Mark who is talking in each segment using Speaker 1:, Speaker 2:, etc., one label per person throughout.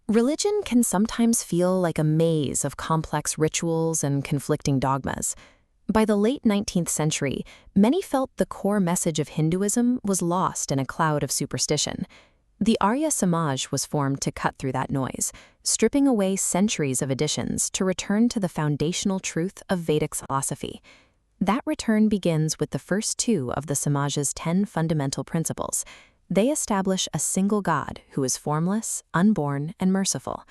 Speaker 1: Religion can sometimes feel like a maze of complex rituals and conflicting dogmas. By the late 19th century, many felt the core message of Hinduism was lost in a cloud of superstition. The Arya Samaj was formed to cut through that noise, stripping away centuries of additions to return to the foundational truth of Vedic philosophy. That return begins with the first two of the Samaj's 10 fundamental principles. They establish a single God who is formless, unborn, and merciful.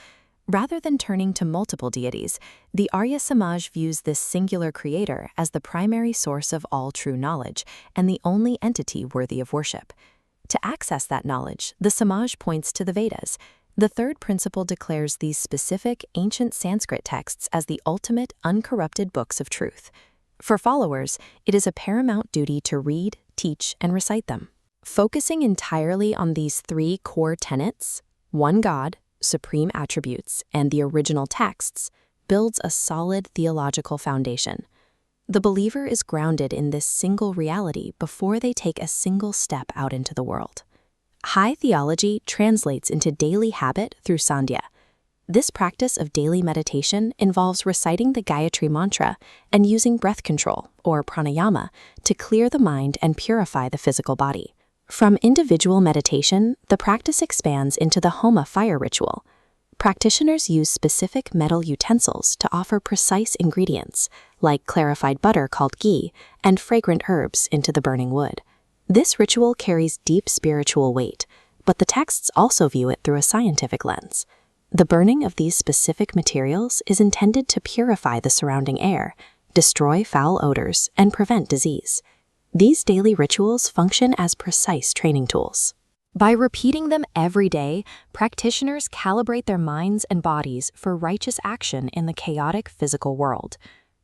Speaker 1: Rather than turning to multiple deities, the Arya Samaj views this singular creator as the primary source of all true knowledge and the only entity worthy of worship. To access that knowledge, the Samaj points to the Vedas. The third principle declares these specific ancient Sanskrit texts as the ultimate, uncorrupted books of truth. For followers, it is a paramount duty to read, teach, and recite them. Focusing entirely on these three core tenets, one God, supreme attributes, and the original texts, builds a solid theological foundation. The believer is grounded in this single reality before they take a single step out into the world. High theology translates into daily habit through sandhya. This practice of daily meditation involves reciting the Gayatri mantra and using breath control, or pranayama, to clear the mind and purify the physical body. From individual meditation, the practice expands into the Homa fire ritual. Practitioners use specific metal utensils to offer precise ingredients, like clarified butter called ghee, and fragrant herbs into the burning wood. This ritual carries deep spiritual weight, but the texts also view it through a scientific lens. The burning of these specific materials is intended to purify the surrounding air, destroy foul odors, and prevent disease. These daily rituals function as precise training tools. By repeating them every day, practitioners calibrate their minds and bodies for righteous action in the chaotic physical world.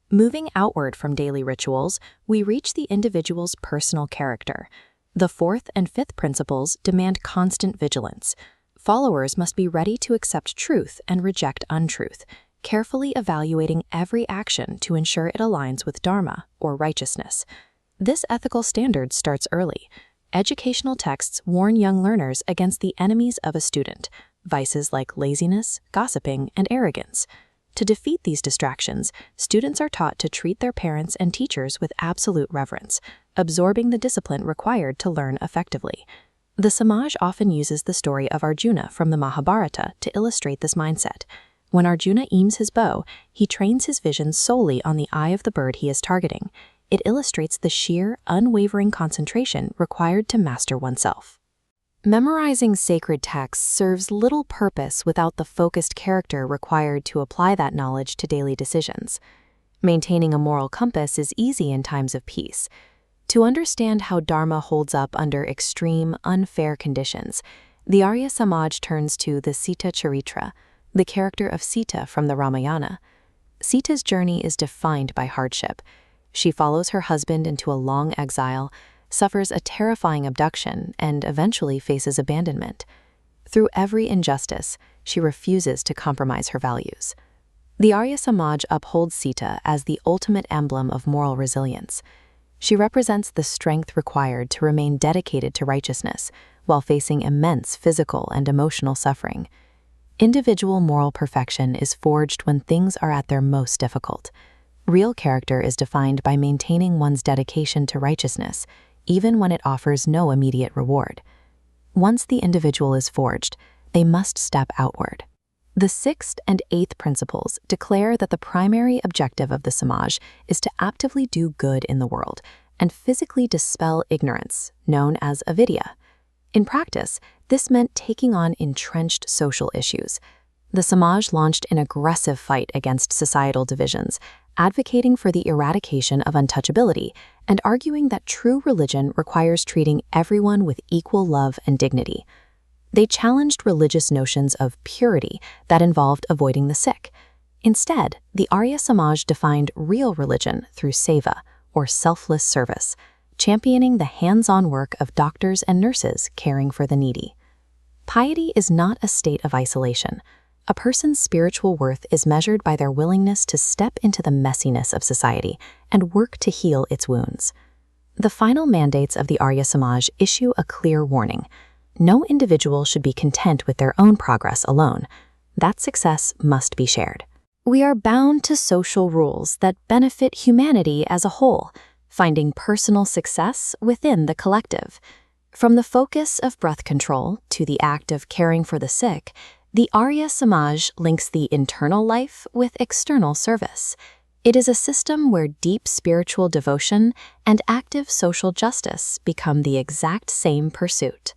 Speaker 1: Moving outward from daily rituals, we reach the individual's personal character. The fourth and fifth principles demand constant vigilance. Followers must be ready to accept truth and reject untruth, carefully evaluating every action to ensure it aligns with dharma, or righteousness. This ethical standard starts early. Educational texts warn young learners against the enemies of a student, vices like laziness, gossiping, and arrogance. To defeat these distractions, students are taught to treat their parents and teachers with absolute reverence, absorbing the discipline required to learn effectively. The Samaj often uses the story of Arjuna from the Mahabharata to illustrate this mindset. When Arjuna aims his bow, he trains his vision solely on the eye of the bird he is targeting. It illustrates the sheer, unwavering concentration required to master oneself. Memorizing sacred texts serves little purpose without the focused character required to apply that knowledge to daily decisions. Maintaining a moral compass is easy in times of peace. To understand how Dharma holds up under extreme, unfair conditions, the Arya Samaj turns to the Sita Charitra, the character of Sita from the Ramayana. Sita's journey is defined by hardship. She follows her husband into a long exile, suffers a terrifying abduction, and eventually faces abandonment. Through every injustice, she refuses to compromise her values. The Arya Samaj upholds Sita as the ultimate emblem of moral resilience. She represents the strength required to remain dedicated to righteousness while facing immense physical and emotional suffering. Individual moral perfection is forged when things are at their most difficult. Real character is defined by maintaining one's dedication to righteousness, even when it offers no immediate reward. Once the individual is forged, they must step outward. The sixth and eighth principles declare that the primary objective of the Samaj is to actively do good in the world and physically dispel ignorance, known as avidya. In practice, this meant taking on entrenched social issues. The Samaj launched an aggressive fight against societal divisions, advocating for the eradication of untouchability and arguing that true religion requires treating everyone with equal love and dignity. They challenged religious notions of purity that involved avoiding the sick. Instead, the Arya Samaj defined real religion through seva, or selfless service, championing the hands-on work of doctors and nurses caring for the needy. Piety is not a state of isolation. A person's spiritual worth is measured by their willingness to step into the messiness of society and work to heal its wounds. The final mandates of the Arya Samaj issue a clear warning. No individual should be content with their own progress alone. that success must be shared. We are bound to social rules that benefit humanity as a whole, finding personal success within the collective. From the focus of breath control to the act of caring for the sick, the Arya Samaj links the internal life with external service. It is a system where deep spiritual devotion and active social justice become the exact same pursuit.